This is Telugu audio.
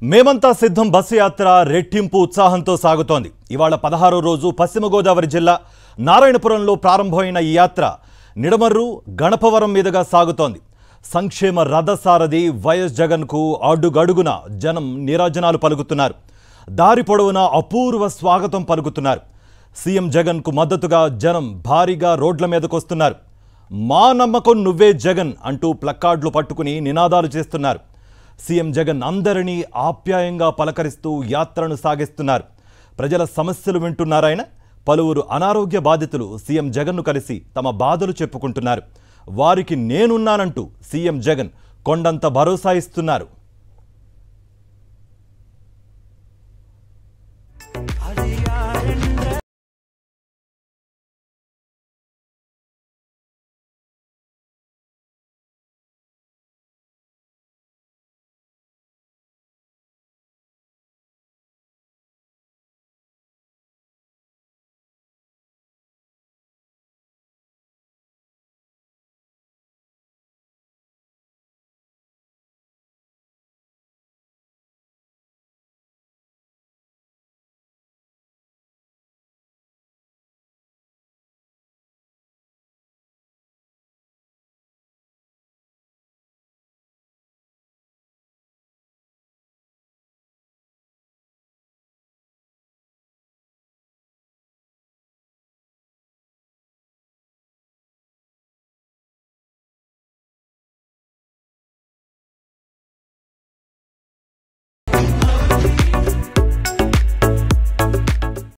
మేమంతా సిద్ధం బస్సు యాత్ర రెట్టింపు ఉత్సాహంతో సాగుతోంది. ఇవాళ 16వ రోజు పశ్చిమ గోదావరి జిల్లా నారాయణపురంలో ప్రారంభమైన ఈ యాత్ర నిడమర్రు గణపవరం మీదుగా సాగుతోంది. సంక్షేమ రథసారథి వైఎస్ జగన్కు అడుగడుగున జనం నీరాజనాలు పలుకుతున్నారు. దారి పొడవునా అపూర్వ స్వాగతం పలుకుతున్నారు. సీఎం జగన్కు మద్దతుగా జనం భారీగా రోడ్ల మీదకొస్తున్నారు. మా నమ్మకం నువ్వే జగన్ అంటూ ప్లకార్డులు పట్టుకుని నినాదాలు చేస్తున్నారు. సీఎం జగన్ అందరినీ ఆప్యాయంగా పలకరిస్తూ యాత్రను సాగిస్తున్నారు. ప్రజల సమస్యలు వింటున్నారాయన. పలువురు అనారోగ్య బాధితులు సీఎం జగన్ను కలిసి తమ బాధలు చెప్పుకుంటున్నారు. వారికి నేనున్నానంటూ సీఎం జగన్ కొండంత భరోసా ఇస్తున్నారు.